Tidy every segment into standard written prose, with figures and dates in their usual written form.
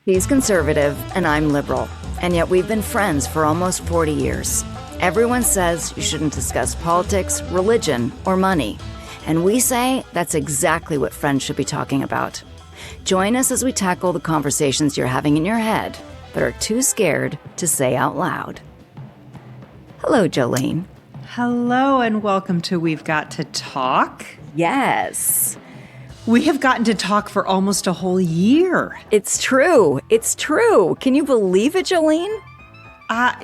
He's conservative and I'm liberal, and yet we've been friends for almost 40 years. Everyone says you shouldn't discuss politics, religion, or money, and we say that's exactly what friends should be talking about. Join us as we tackle the conversations you're having in your head but are too scared to say out loud. Hello, Jolene. Hello, and welcome to We've Got to Talk. Yes. We have gotten to talk for almost a whole year. It's true. It's true. Can you believe it, Jolene?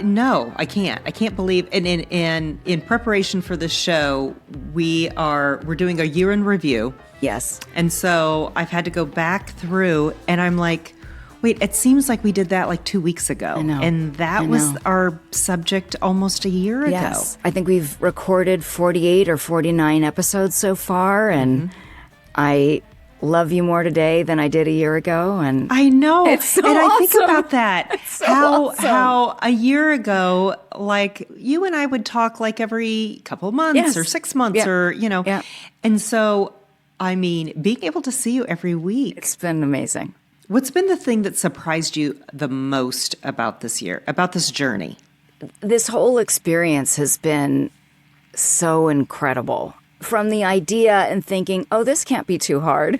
No, I can't. I can't believe. And in preparation for this show, we're doing a year in review. Yes. And so I've had to go back through, and I'm like, wait, it seems like we did that like 2 weeks ago. I know. And that was our subject almost a year ago. I think we've recorded 48 or 49 episodes so far, and I love you more today than I did a year ago. And I know. It's so and awesome. I think about that. It's so awesome. How a year ago, like you and I would talk like every couple of months or 6 months or, Yeah. And so, I mean, being able to see you every week. It's been amazing. What's been the thing that surprised you the most about this year, about this journey? This whole experience has been so incredible. From the idea and thinking, oh, this can't be too hard,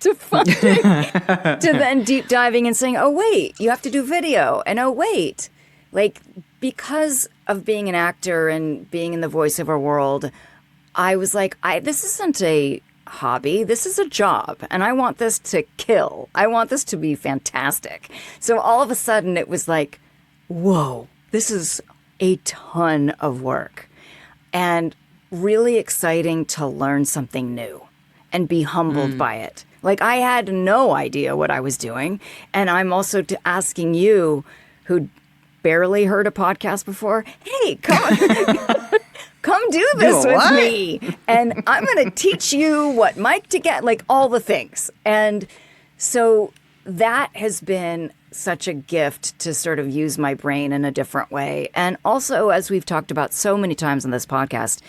to funding, to then deep diving and saying, oh, wait, you have to do video. And oh, wait, like because of being an actor and being in the voiceover world, I was like, this isn't a hobby. This is a job. And I want this to kill. I want this to be fantastic. So all of a sudden it was like, whoa, this is a ton of work. And really exciting to learn something new and be humbled by it. Like I had no idea what I was doing. And I'm also asking you, who barely heard a podcast before, hey, come do this with me. And I'm going to teach you what mic to get, like all the things. And so that has been such a gift to sort of use my brain in a different way. And also, as we've talked about so many times on this podcast,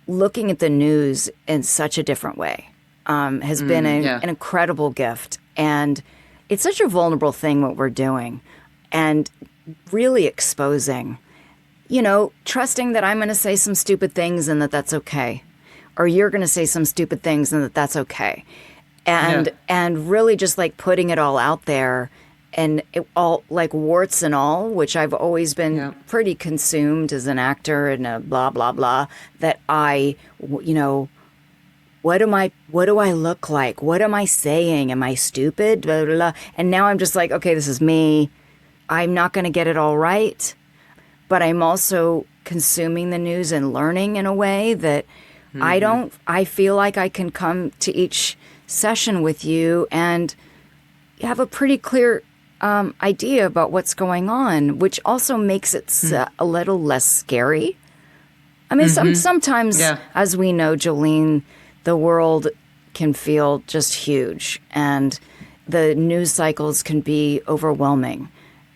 looking at the news in such a different way has been an incredible gift. And it's such a vulnerable thing what we're doing. And really exposing, trusting that I'm going to say some stupid things and that's okay. Or you're going to say some stupid things and that's okay. And really just like putting it all out there and it all like warts and all, which I've always been pretty consumed as an actor and a blah, blah, blah, that what do I look like? What am I saying? Am I stupid? Blah, blah, blah. And now I'm just like, okay, this is me. I'm not going to get it all right, but I'm also consuming the news and learning in a way that I feel like I can come to each session with you and have a pretty clear idea about what's going on, which also makes it a little less scary. I mean, sometimes, as we know, Jolene, the world can feel just huge and the news cycles can be overwhelming.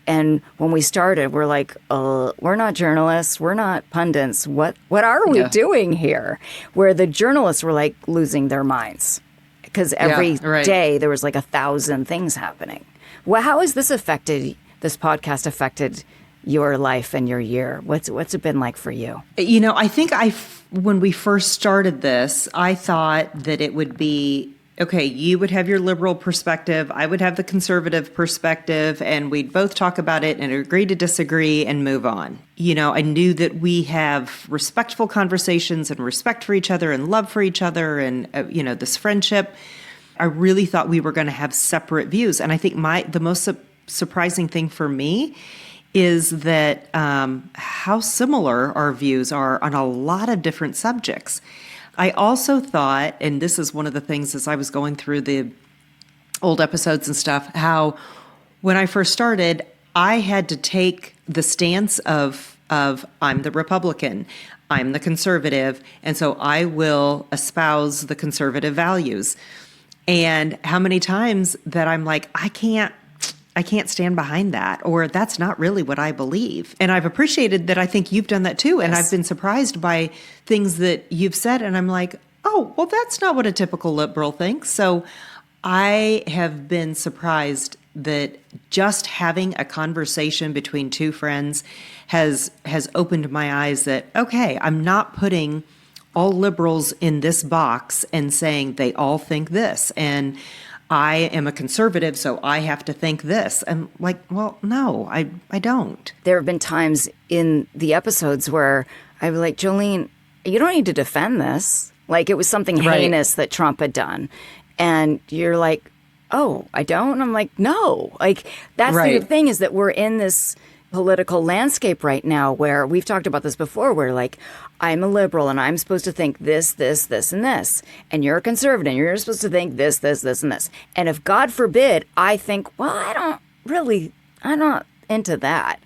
And when we started, we're like, we're not journalists, we're not pundits. What are we doing here? Where the journalists were like losing their minds because every day there was like 1,000 things happening. Well, how has this podcast affected your life and your year? What's it been like for you? I think when we first started this, I thought that it would be, okay, you would have your liberal perspective, I would have the conservative perspective, and we'd both talk about it and agree to disagree and move on. I knew that we have respectful conversations and respect for each other and love for each other and, this friendship. I really thought we were going to have separate views. And I think the most surprising thing for me is that how similar our views are on a lot of different subjects. I also thought, and this is one of the things as I was going through the old episodes and stuff, how when I first started, I had to take the stance of I'm the Republican, I'm the conservative, and so I will espouse the conservative values. And how many times that I'm like, I can't stand behind that, or that's not really what I believe. And I've appreciated that. I think you've done that too. And I've been surprised by things that you've said. And I'm like, oh, well, that's not what a typical liberal thinks. So I have been surprised that just having a conversation between two friends has opened my eyes that, okay, I'm not putting all liberals in this box and saying they all think this. And I am a conservative, so I have to think this. And like, well, no, I don't. There have been times in the episodes where I'd be like, Jolene, you don't need to defend this. Like it was something heinous that Trump had done. And you're like, oh, I don't? And I'm like, no. Like that's the thing, is that we're in this political landscape right now where we've talked about this before, where like, I'm a liberal and I'm supposed to think this, this, this, and this. And you're a conservative and you're supposed to think this, this, this, and this. And if God forbid, I think, well, I'm not into that.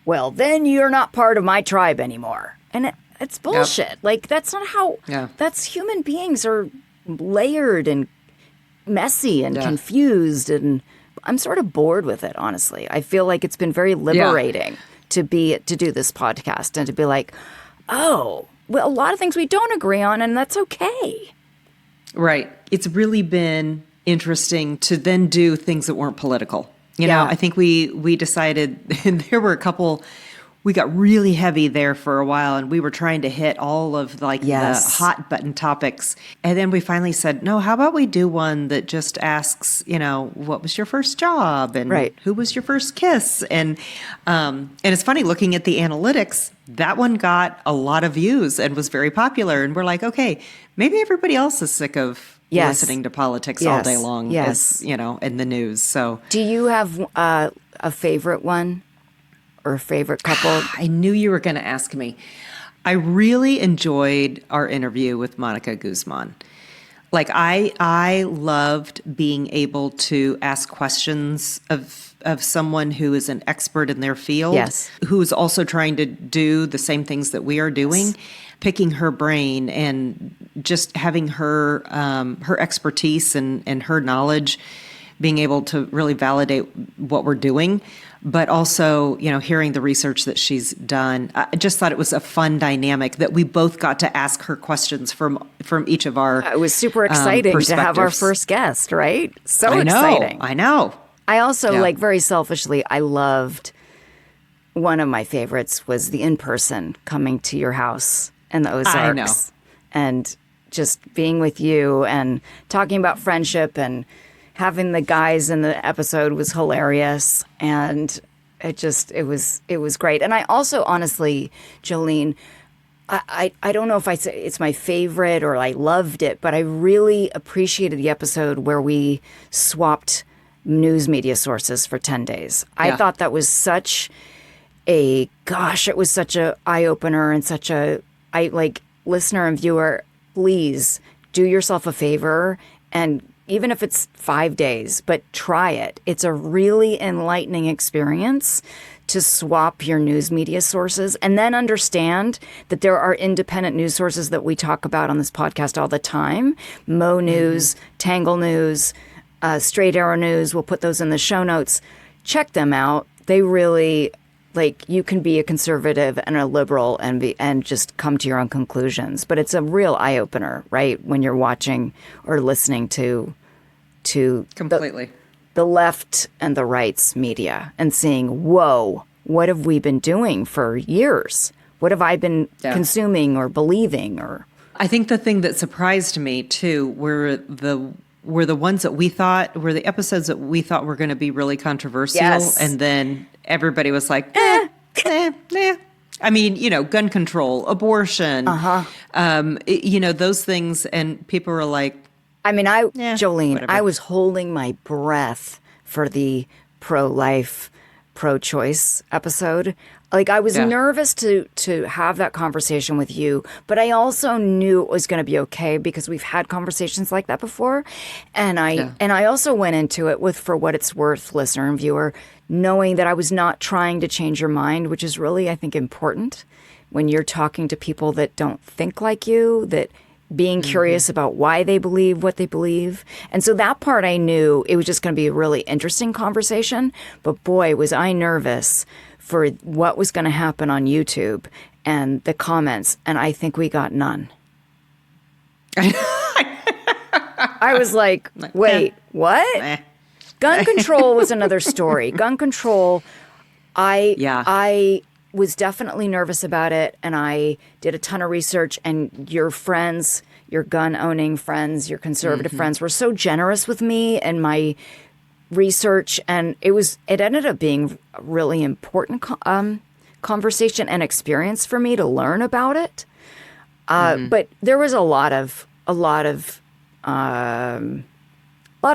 Well, then you're not part of my tribe anymore. And it's bullshit. Yep. Like, that's not how, that's human beings are layered and messy and confused. And I'm sort of bored with it, honestly. I feel like it's been very liberating to do this podcast and to be like, oh, well, a lot of things we don't agree on, and that's okay. Right. It's really been interesting to then do things that weren't political. You know, I think we decided, and there were a couple, we got really heavy there for a while, and we were trying to hit all of like the hot button topics. And then we finally said, no, how about we do one that just asks, you know, what was your first job and who was your first kiss? And it's funny looking at the analytics, that one got a lot of views and was very popular. And we're like, okay, maybe everybody else is sick of listening to politics all day long, as, you know, in the news. So do you have a favorite one? Or favorite couple? I knew you were going to ask me. I really enjoyed our interview with Monica Guzman. Like I loved being able to ask questions of someone who is an expert in their field, who is also trying to do the same things that we are doing, picking her brain and just having her her expertise and her knowledge, being able to really validate what we're doing. But also, you know, hearing the research that she's done, I just thought it was a fun dynamic that we both got to ask her questions from each of our It was super exciting to have our first guest, right? So exciting. I know. I also, like, very selfishly, I loved, one of my favorites was the in-person coming to your house in the Ozarks. I know. And just being with you and talking about friendship and having the guys in the episode was hilarious, and it was great. And I also, honestly, Jolene, I don't know if I say it's my favorite or I loved it, but I really appreciated the episode where we swapped news media sources for 10 days. I thought that was such a eye-opener and such a, listener and viewer, please do yourself a favor and even if it's 5 days, but try it. It's a really enlightening experience to swap your news media sources and then understand that there are independent news sources that we talk about on this podcast all the time. Mo News, Tangle News, Straight Arrow News. We'll put those in the show notes. Check them out. They really, you can be a conservative and a liberal and just come to your own conclusions. But it's a real eye-opener, right, when you're watching or listening to completely the left and the right's media and seeing, whoa, what have we been doing for years? What have I been consuming or believing? Or I think the thing that surprised me too were the ones that we thought were the episodes that we thought were going to be really controversial, and then everybody was like, eh. I mean, you know, gun control, abortion, you know, those things, and people were like, I mean, Jolene, whatever. I was holding my breath for the pro-life, pro-choice episode. Like, I was nervous to have that conversation with you, but I also knew it was going to be okay because we've had conversations like that before. And I also went into it with, for what it's worth, listener and viewer, knowing that I was not trying to change your mind, which is really, I think, important when you're talking to people that don't think like you, that being curious about why they believe what they believe. And so that part I knew it was just going to be a really interesting conversation. But boy, was I nervous for what was going to happen on YouTube and the comments. And I think we got none. I was like, wait, what? Gun control was another story. Gun control, I was definitely nervous about it, and I did a ton of research, and your friends, your gun-owning friends, your conservative friends were so generous with me and my research, and it ended up being a really important conversation and experience for me to learn about it. But there was a lot of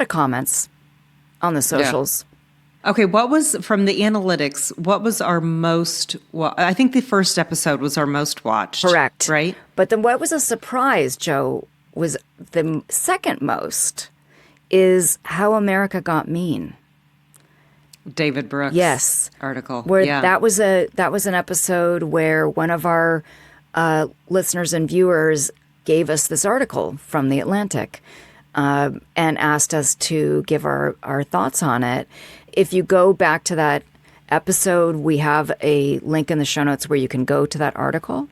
comments on the socials. Yeah. Okay, what was, from the analytics, what was our most, well, I think the first episode was our most watched. Correct. Right? But then what was a surprise, Joe, was the second most is How America Got Mean. David Brooks' article. Where that was an episode where one of our listeners and viewers gave us this article from The Atlantic and asked us to give our thoughts on it. If you go back to that episode, we have a link in the show notes where you can go to that article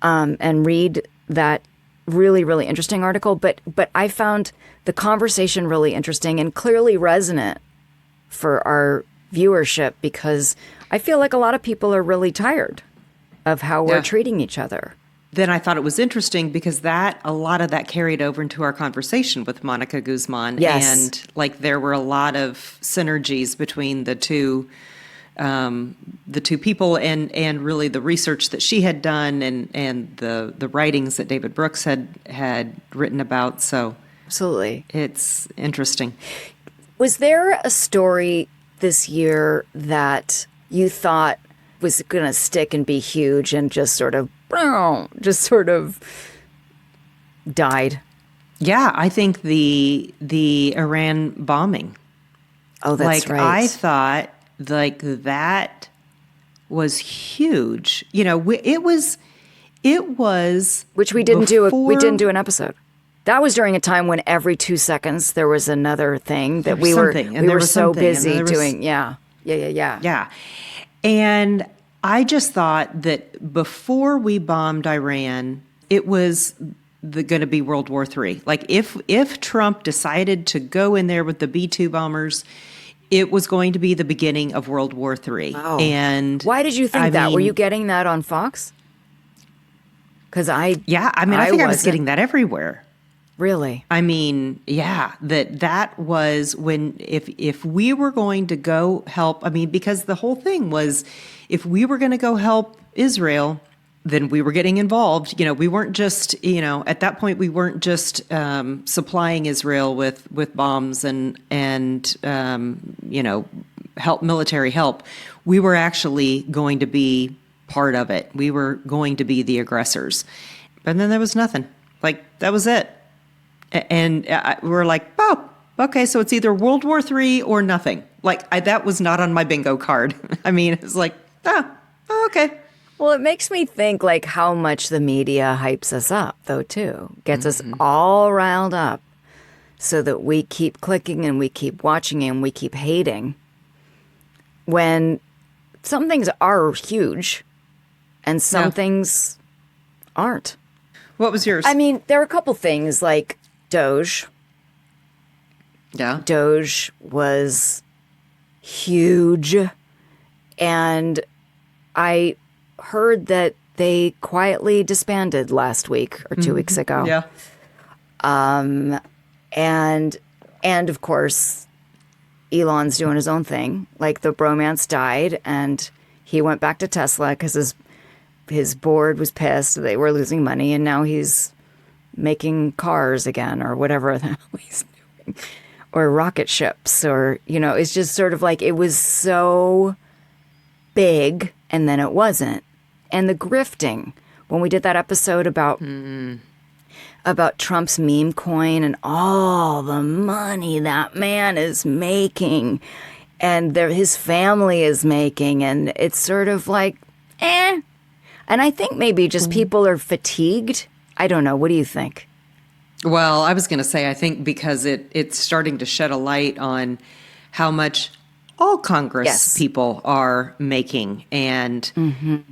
and read that really, really interesting article. But I found the conversation really interesting and clearly resonant for our viewership, because I feel like a lot of people are really tired of how we're treating each other. Then I thought it was interesting because a lot of that carried over into our conversation with Monica Guzman. Yes. And like there were a lot of synergies between the two people and really the research that she had done and the writings that David Brooks had written about. So absolutely, it's interesting. Was there a story this year that you thought was going to stick and be huge and just sort of died? Yeah, I think the Iran bombing. Oh, that's right. I thought like that was huge. You know, it was which we didn't do. We didn't do an episode. That was during a time when every 2 seconds there was another thing that we were so busy doing. Yeah. And I just thought that before we bombed Iran, it was going to be World War III. Like if Trump decided to go in there with the B-2 bombers, it was going to be the beginning of World War III. Wow. And why did you think that? Were you getting that on Fox? Because I think I was getting that everywhere. Really? I mean, yeah, that was when, if we were going to go help, I mean, because the whole thing was, if we were going to go help Israel, then we were getting involved. You know, we weren't just, at that point, we weren't just supplying Israel with bombs and military help. We were actually going to be part of it. We were going to be the aggressors. And then there was nothing. Like, that was it. And we're like, oh, okay, so it's either World War III or nothing. Like, that was not on my bingo card. I mean, it's like, okay. Well, it makes me think, like, how much the media hypes us up, though, too. Gets us all riled up so that we keep clicking and we keep watching and we keep hating. When some things are huge and some things aren't. What was yours? I mean, there are a couple things, like Doge. Yeah. Doge was huge. And I heard that they quietly disbanded last week or 2 weeks ago. Yeah. And of course, Elon's doing his own thing. Like, the bromance died and he went back to Tesla because his board was pissed. They were losing money, and now he's making cars again or whatever the hell he's doing. Or rocket ships, or, it's just sort of like, it was so big and then it wasn't. And the grifting, when we did that episode about Trump's meme coin and all the money that man is making and his family is making, and it's sort of like, And I think maybe just people are fatigued. I don't know. What do you think? Well, I was going to say, I think because it's starting to shed a light on how much all Congress people are making, and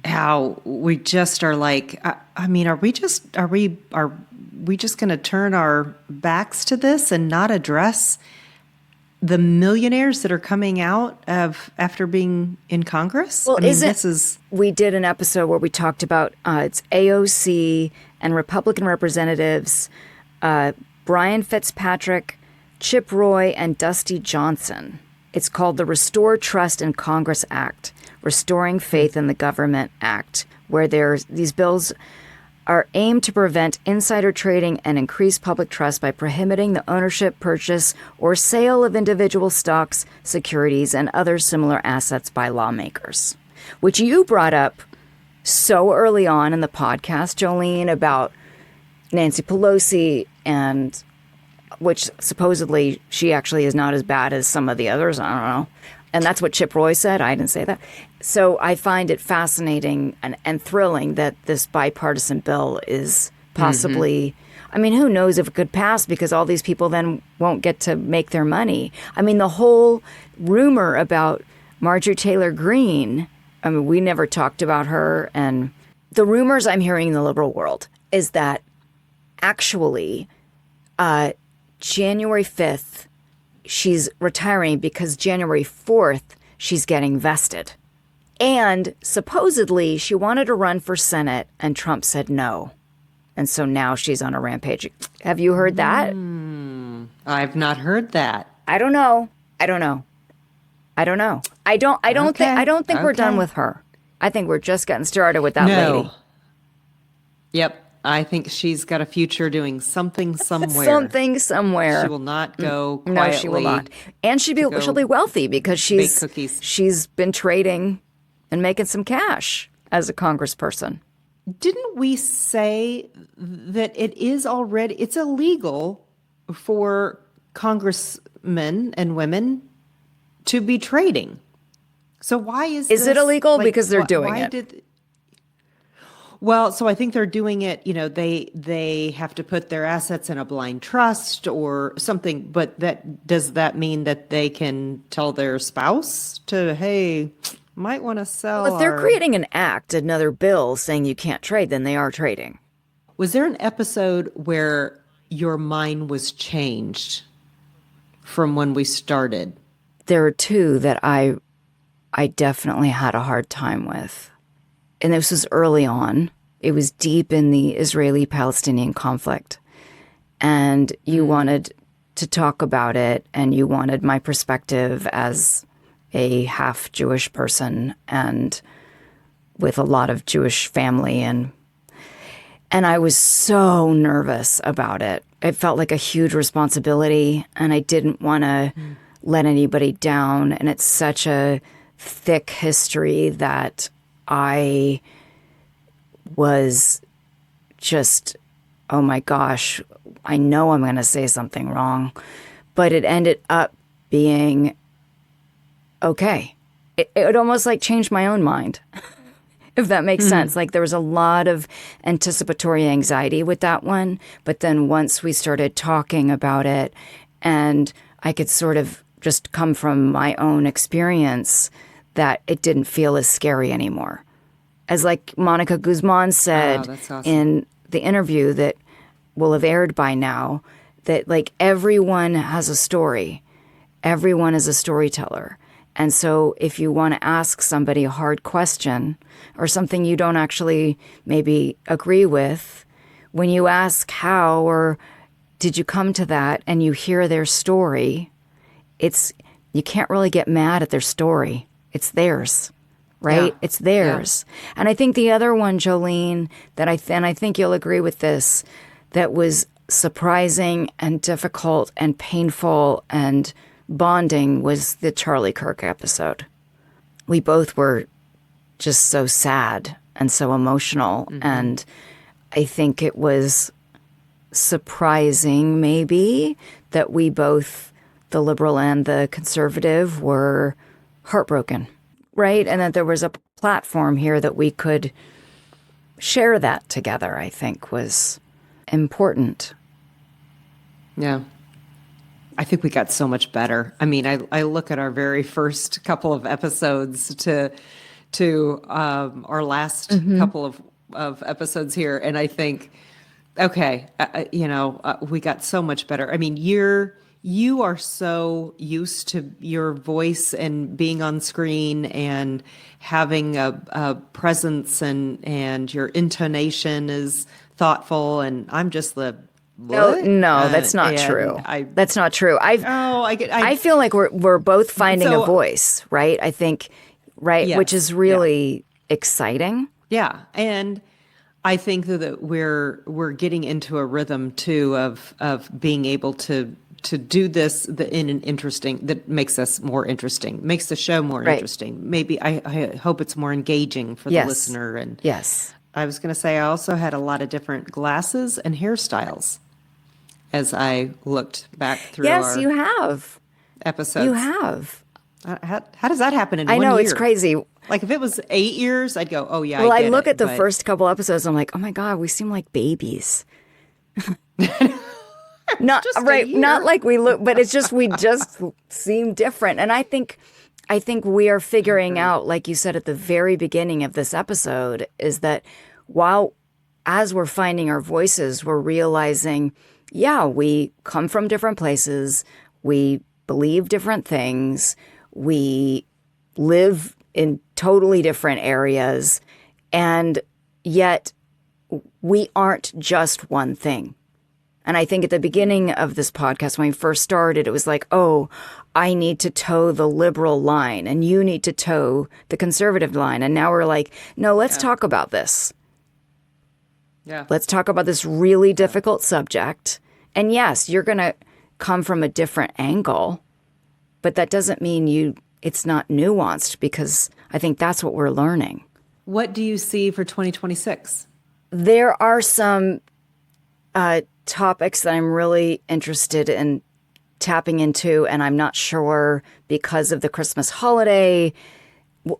how we just are like, I mean, are we just going to turn our backs to this and not address the millionaires that are coming out of after being in Congress? Well, I mean, this is we did an episode where we talked about it's AOC and Republican representatives, Brian Fitzpatrick, Chip Roy, and Dusty Johnson. It's called the Restore Trust in Congress Act, Restoring Faith in the Government Act, where these bills are aimed to prevent insider trading and increase public trust by prohibiting the ownership, purchase, or sale of individual stocks, securities, and other similar assets by lawmakers, which you brought up so early on in the podcast, Jolene, about Nancy Pelosi, and which supposedly she actually is not as bad as some of the others. I don't know. And that's what Chip Roy said. I didn't say that. So I find it fascinating and thrilling that this bipartisan bill is possibly, I mean, who knows if it could pass, because all these people then won't get to make their money. I mean, the whole rumor about Marjorie Taylor Greene, I mean, we never talked about her. And the rumors I'm hearing in the liberal world is that actually January 5th, she's retiring because January 4th, she's getting vested. And supposedly she wanted to run for Senate and Trump said no. And so now she's on a rampage. Have you heard that? I've not heard that. I don't know. I don't think we're done with her. I think we're just getting started with that lady. Yep. I think she's got a future doing something somewhere. Something somewhere. She will not go quietly. No, she will not. And she'll be wealthy because she's been trading and making some cash as a congressperson. Didn't we say that it's illegal for congressmen and women to be trading? So why is it illegal? Because they're doing it. Well, so I think they're doing it, they have to put their assets in a blind trust or something, but does that mean that they can tell their spouse to, hey, might want to sell? Well, if they're creating another bill saying you can't trade, then they are trading. Was there an episode where your mind was changed from when we started? There are two that I definitely had a hard time with. And this was early on. It was deep in the Israeli-Palestinian conflict. And you wanted to talk about it, and you wanted my perspective as a half-Jewish person and with a lot of Jewish family. And I was so nervous about it. It felt like a huge responsibility, and I didn't want to let anybody down. And it's such a thick history that I was just, oh my gosh, I know I'm going to say something wrong. But it ended up being okay. It almost like changed my own mind, if that makes sense. Like there was a lot of anticipatory anxiety with that one. But then once we started talking about it, and I could sort of just come from my own experience, that it didn't feel as scary anymore. As like Monica Guzman said in the interview that will have aired by now, that like everyone has a story. Everyone is a storyteller. And so if you want to ask somebody a hard question or something you don't actually maybe agree with, when you ask how or did you come to that and you hear their story, you can't really get mad at their story. It's theirs, right? Yeah. It's theirs. Yeah. And I think the other one, Jolene, and I think you'll agree with this, that was surprising and difficult and painful and bonding was the Charlie Kirk episode. We both were just so sad and so emotional. Mm-hmm. And I think it was surprising maybe that we both, the liberal and the conservative, were heartbroken, right? And that there was a platform here that we could share that together, I think was important. Yeah. I think we got so much better. I mean, I look at our very first couple of episodes to our last couple of episodes here, and I think, okay, we got so much better. I mean, you are so used to your voice and being on screen and having a presence, and your intonation is thoughtful, and I'm just the No, what? no, that's not And true. That's not true. I feel like we're both finding a so voice, right? I think, right, which is yes, yeah. really exciting. Yeah, and I think that we're getting into a rhythm too of being able to do this in an interesting that makes us more interesting, makes the show more Right. interesting. Maybe I hope it's more engaging for the Yes. listener. And Yes. I was going to say I also had a lot of different glasses and hairstyles as I looked back through Yes, our you have. You episodes. have. How does that happen in I one know it's year? crazy. Like if it was 8 years, I'd go, oh yeah, I Well, I get look at it. the But first couple episodes, I'm like, oh my God, we seem like babies. Not just a right, not year. like we look, but it's just we just seem different. And I think we are figuring out, like you said at the very beginning of this episode, is that while as we're finding our voices, we're realizing, yeah, we come from different places, we believe different things, we live in totally different areas, and yet we aren't just one thing. And I think at the beginning of this podcast, when we first started, it was like, oh, I need to toe the liberal line and you need to toe the conservative line. And now we're like, no, let's talk about this. Yeah. Let's talk about this really difficult subject. And yes, you're going to come from a different angle, but that doesn't mean it's not nuanced, because I think that's what we're learning. What do you see for 2026? There are some topics that I'm really interested in tapping into, and I'm not sure because of the Christmas holiday.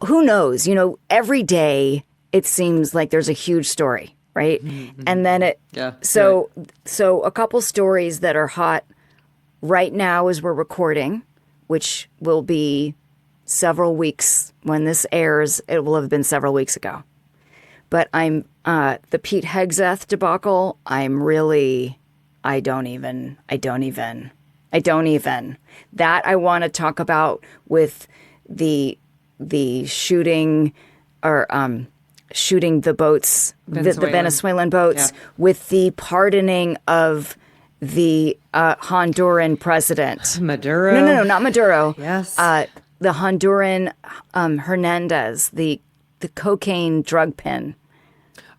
Who knows? Every day it seems like there's a huge story, right? And then so a couple stories that are hot right now as we're recording, which will be several weeks when this airs. It will have been several weeks ago. But I'm the Pete Hegseth debacle. I don't even. That I want to talk about with the shooting, or shooting the boats, the Venezuelan boats, with the pardoning of the Honduran president. Maduro? No, not Maduro. Yes. The Honduran Hernandez, the cocaine drug pin.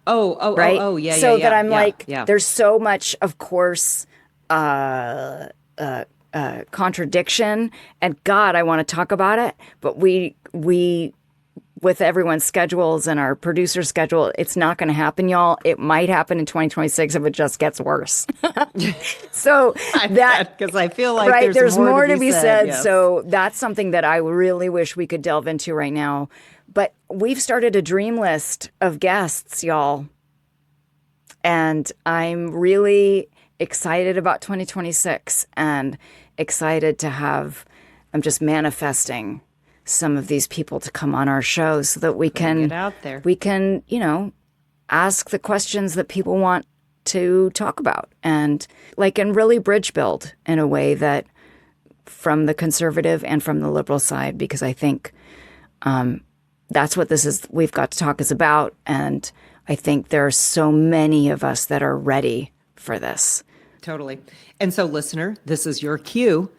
Right? Yeah. So yeah, that I'm yeah, like, yeah. there's so much, of course, contradiction, and God, I want to talk about it, but we with everyone's schedules and our producer schedule, it's not going to happen, y'all. It might happen in 2026 if it just gets worse. So that, because I feel like right, there's more to be said. Yes. So that's something that I really wish we could delve into right now. But we've started a dream list of guests, y'all. And I'm really excited about 2026 and excited to I'm just manifesting some of these people to come on our show so that we can get out there. We can, ask the questions that people want to talk about, and really bridge build in a way that from the conservative and from the liberal side, because I think that's what We've Got to Talk is about. And I think there are so many of us that are ready for this. Totally. And so, listener, this is your cue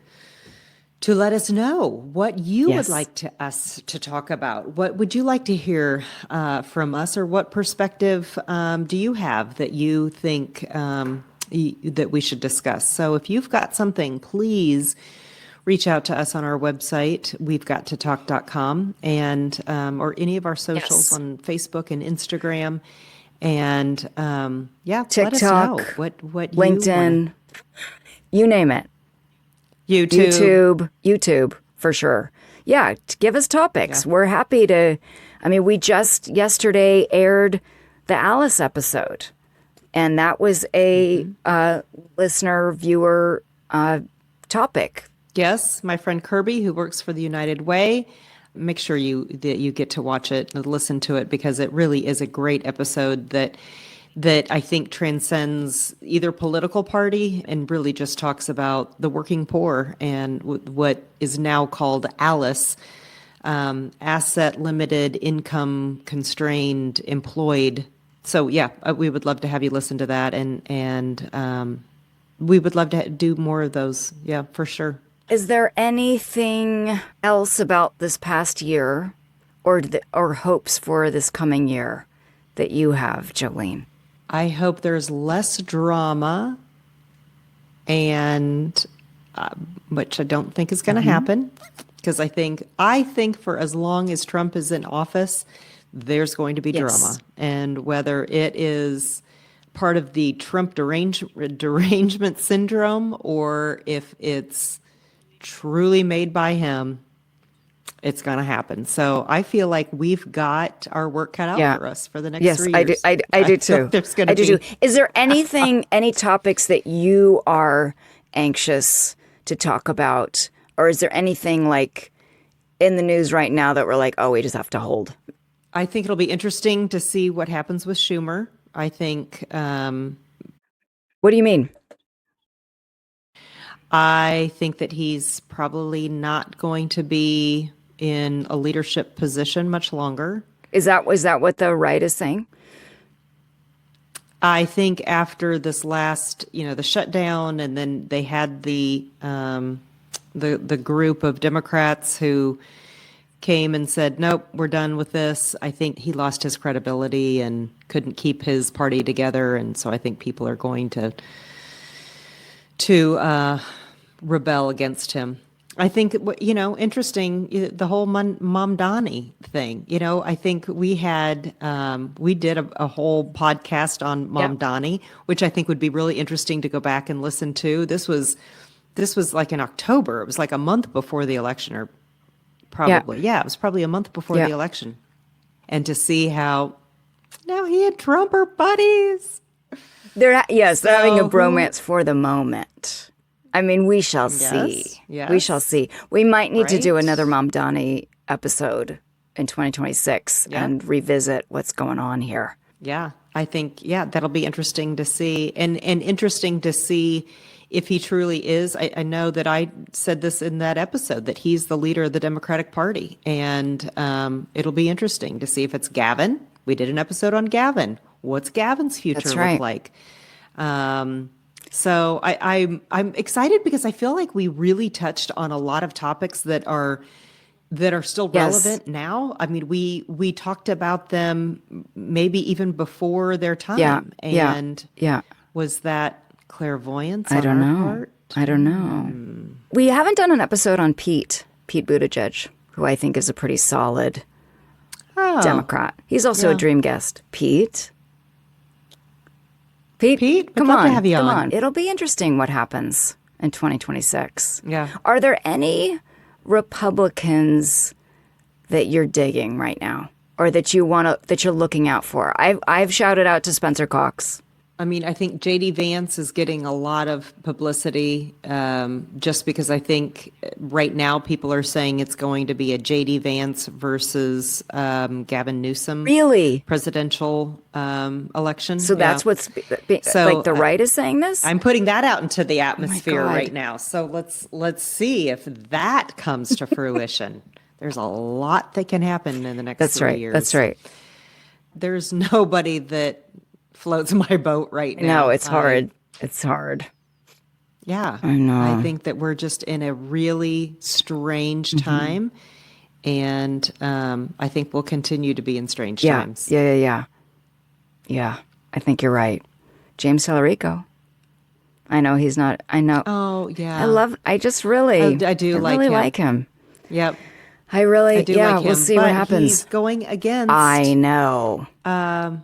to let us know what you would like us to talk about. What would you like to hear from us, or what perspective do you have that you think that we should discuss? So if you've got something, please reach out to us on our website, we'vegot2talk.com, and or any of our socials on Facebook and Instagram. And TikTok, let us know what LinkedIn, you name it. YouTube, for sure. Yeah, give us topics. We're happy to. We just yesterday aired the Alice episode, and that was a listener viewer topic. Yes, my friend Kirby, who works for the United Way. Make sure that you get to watch it and listen to it, because it really is a great episode that that I think transcends either political party and really just talks about the working poor and what is now called ALICE, asset limited, income constrained, employed. So yeah, we would love to have you listen to that, and we would love to do more of those. Yeah, for sure. Is there anything else about this past year or hopes for this coming year that you have, Jolene? I hope there's less drama, and which I don't think is going to happen, because I think for as long as Trump is in office, there's going to be drama, and whether it is part of the Trump derangement syndrome or if it's truly made by him, it's going to happen. So I feel like we've got our work cut out for us for the next 3 years. Yes, I do too. I do too. Is there anything, any topics that you are anxious to talk about? Or is there anything like in the news right now that we're like, oh, we just have to hold? I think it'll be interesting to see what happens with Schumer. I think. What do you mean? I think that he's probably not going to be in a leadership position much longer. Is that what the right is saying? I think after this last, the shutdown, and then they had the group of Democrats who came and said, nope, we're done with this. I think he lost his credibility and couldn't keep his party together. And so I think people are going to rebel against him. I think, interesting, the whole Mamdani thing. I think we did a whole podcast on Mamdani, which I think would be really interesting to go back and listen to. This was like in October. It was like a month before the election, or probably. Yeah, it was probably a month before the election. And to see how now he and Trump are buddies. They're having a bromance for the moment. I mean, we shall see. Yes. We shall see. We might need to do another Mamdani episode in 2026 and revisit what's going on here. Yeah, I think, that'll be interesting to see. And interesting to see if he truly is. I know that I said this in that episode, that he's the leader of the Democratic Party. And it'll be interesting to see if it's Gavin. We did an episode on Gavin. What's Gavin's future look like? So I'm excited because I feel like we really touched on a lot of topics that are still relevant now. I mean, we talked about them maybe even before their time. Was that clairvoyance? I don't know. Part? I don't know. We haven't done an episode on Pete Buttigieg, who I think is a pretty solid Democrat. He's also a dream guest. Pete, come on, to have you come on. It'll be interesting what happens in 2026. Yeah. Are there any Republicans that you're digging right now, or that you're looking out for? I've shouted out to Spencer Cox. I mean, I think J.D. Vance is getting a lot of publicity just because I think right now people are saying it's going to be a J.D. Vance versus Gavin Newsom presidential election. So that's what's like the right is saying this? I'm putting that out into the atmosphere right now. So let's see if that comes to fruition. There's a lot that can happen in the next 3 years. That's right. There's nobody that floats my boat right now. No, it's hard. It's hard. Yeah. I know. I think that we're just in a really strange time. And I think we'll continue to be in strange times. Yeah. I think you're right. James Tallarico. I know he's not. I know. Oh, yeah. I really like him. Yep. I do like him. We'll see what happens. He's going against. I know.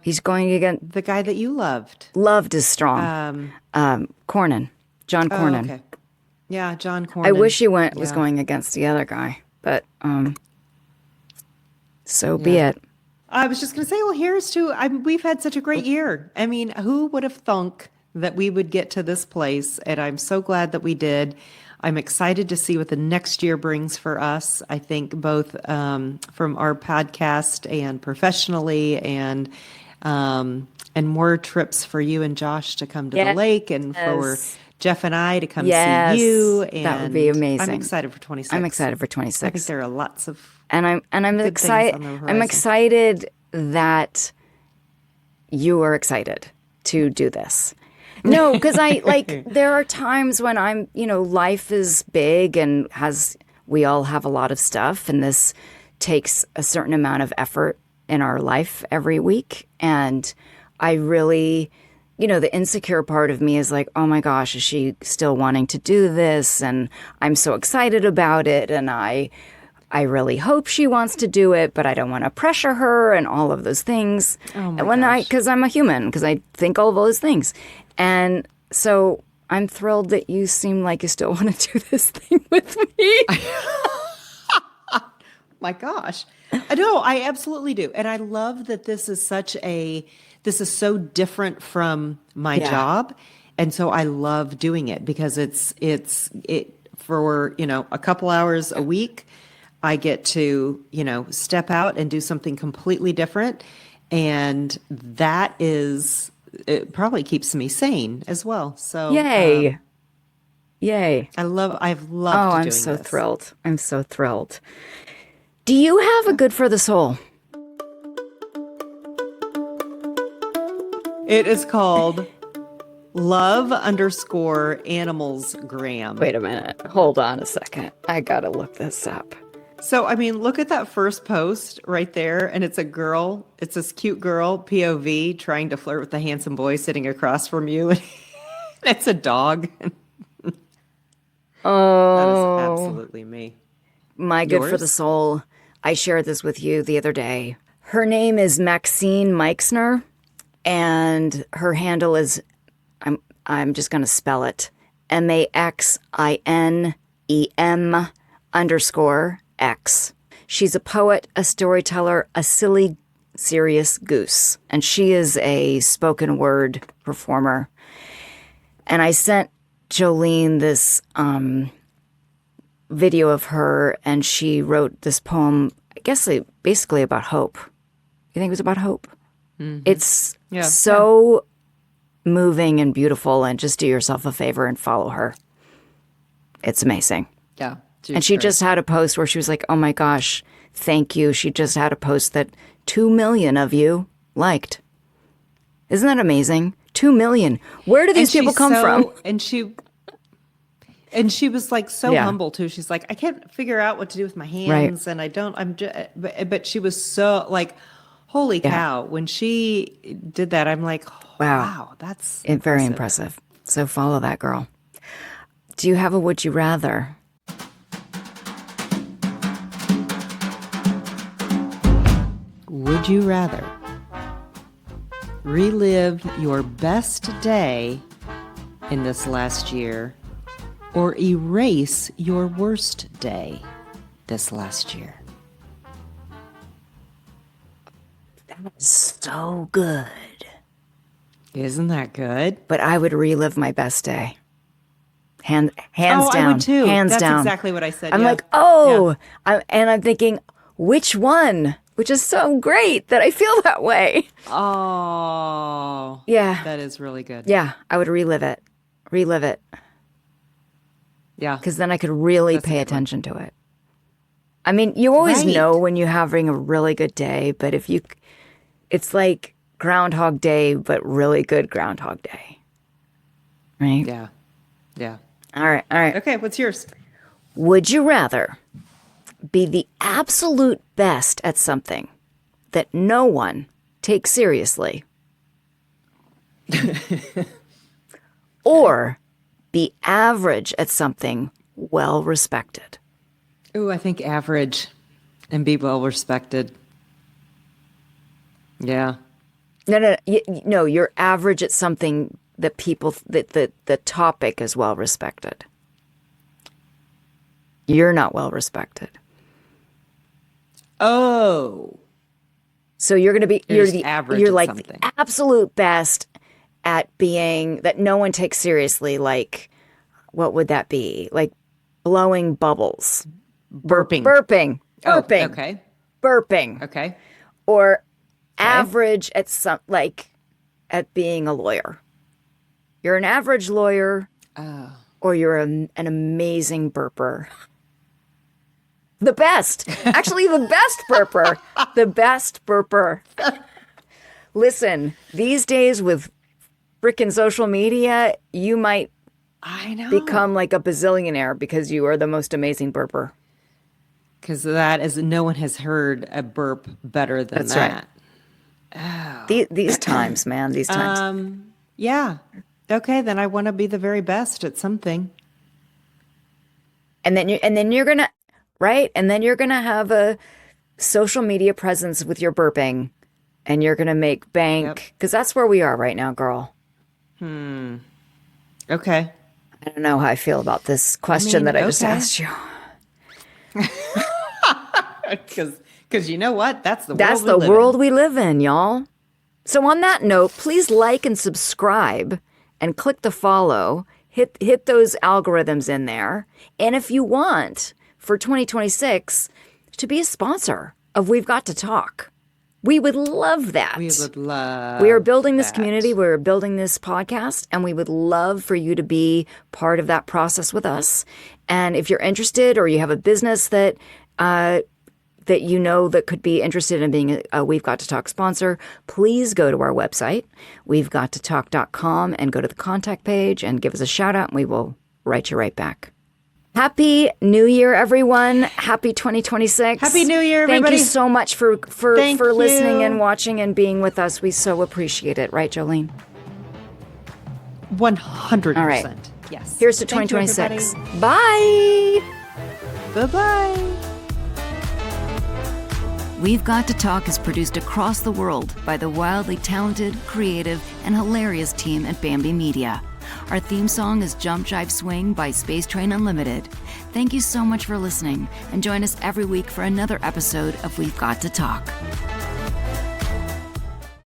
He's going against the guy that you loved. Loved is strong. Cornyn, John Cornyn. Okay. Yeah, John Cornyn. I wish he was going against the other guy, but so be it. I was just going to say, well, here's to. We've had such a great year. I mean, who would have thunk that we would get to this place? And I'm so glad that we did. I'm excited to see what the next year brings for us. I think both from our podcast and professionally, and And more trips for you and Josh to come to the lake, and for Jeff and I to come see you. And that would be amazing. I'm excited for 26. I'm excited for 26. I think there are lots of I'm excited. I'm excited that you are excited to do this. No, because there are times when I'm, life is big and we all have a lot of stuff, and this takes a certain amount of effort in our life every week. And I really, the insecure part of me is like, oh my gosh, is she still wanting to do this? And I'm so excited about it. And I really hope she wants to do it, but I don't want to pressure her and all of those things. Oh my gosh. Because I'm a human, because I think all of those things. And so I'm thrilled that you seem like you still want to do this thing with me. My gosh. No, I absolutely do. And I love that this is this is so different from my job. And so I love doing it because it's for, a couple hours a week, I get to, step out and do something completely different. And it probably keeps me sane as well. So yay. Yay. I've loved doing this. I'm so thrilled. I'm so thrilled. Do you have a good for the soul? It is called love_animalsgram. Wait a minute. Hold on a second. I gotta look this up. So, look at that first post right there. And it's a girl. It's this cute girl, POV, trying to flirt with the handsome boy sitting across from you. And it's a dog. Oh. That is absolutely me. My good for the soul. I shared this with you the other day. Her name is Maxine Meixner, and her handle is, I'm just going to spell it, MAXINEM_X. She's a poet, a storyteller, a silly, serious goose, and she is a spoken word performer. And I sent Jolene this video of her, and she wrote this poem, I guess basically about hope. You think it was about hope? Mm-hmm. It's so moving and beautiful, and just do yourself a favor and follow her. It's amazing. Yeah. And she just had a post where she was like, oh my gosh, thank you. She just had a post that 2 million of you liked. Isn't that amazing? 2 million. Where do these people come from? And she was like so humble too. She's like, I can't figure out what to do with my hands, and but she was so like, holy cow. When she did that, I'm like, wow, that's very impressive. So follow that girl. Do you have a would you rather? Would you rather relive your best day in this last year, or erase your worst day this last year? That's so good. Isn't that good? But I would relive my best day. Hands down. I would too. Hands That's down. Exactly what I said. I'm like, and I'm thinking, which one? Which is so great that I feel that way. Oh. Yeah. That is really good. Yeah, I would relive it. Yeah. Because then I could really pay attention to it. I mean, you always know when you're having a really good day, but it's like Groundhog Day, but really good Groundhog Day. Right? Yeah. Yeah. All right. Okay, what's yours? Would you rather be the absolute best at something that no one takes seriously, or be average at something well respected? Ooh, I think average and be well respected. Yeah. No, you're average at something that the topic is well respected. You're not well respected. Oh. So you're going to be, you're like something. The absolute best at being that no one takes seriously. Like, what would that be? Like blowing bubbles. Burping. Burping. Oh, okay. Burping. Okay. Or average at at being a lawyer. You're an average lawyer, or you're an amazing burper. The best. Actually, the best burper. The best burper. Listen, these days with frickin' social media, you might become like a bazillionaire because you are the most amazing burper. Because no one has heard a burp better than That's that. Right. These times, man, these times. Yeah. Okay, then I want to be the very best at something. And then you're gonna, right? And then you're gonna have a social media presence with your burping, and you're gonna make bank because that's where we are right now, girl. Okay. I don't know how I feel about this question that I just asked you. Because you know what? That's the world we live in, y'all. So on that note, please like and subscribe and click the follow. Hit those algorithms in there. And if you want, for 2026, to be a sponsor of We've Got to Talk, we would love that. We would love We are building this community. We're building this podcast, and we would love for you to be part of that process with us. And if you're interested, or you have a business that you know that could be interested in being a We've Got to Talk sponsor, please go to our website, we'vegottotalk.com, and go to the contact page and give us a shout out, and we will write you right back. Happy New Year, everyone. Happy 2026. Happy New Year, everybody. Thank you so much for listening and watching and being with us. We so appreciate it. Right, Jolene? 100%. All right. Yes. Here's to 2026. Bye. Bye-bye. We've Got to Talk is produced across the world by the wildly talented, creative, and hilarious team at Bambi Media. Our theme song is Jump Jive Swing by Space Train Unlimited. Thank you so much for listening, and join us every week for another episode of We've Got to Talk.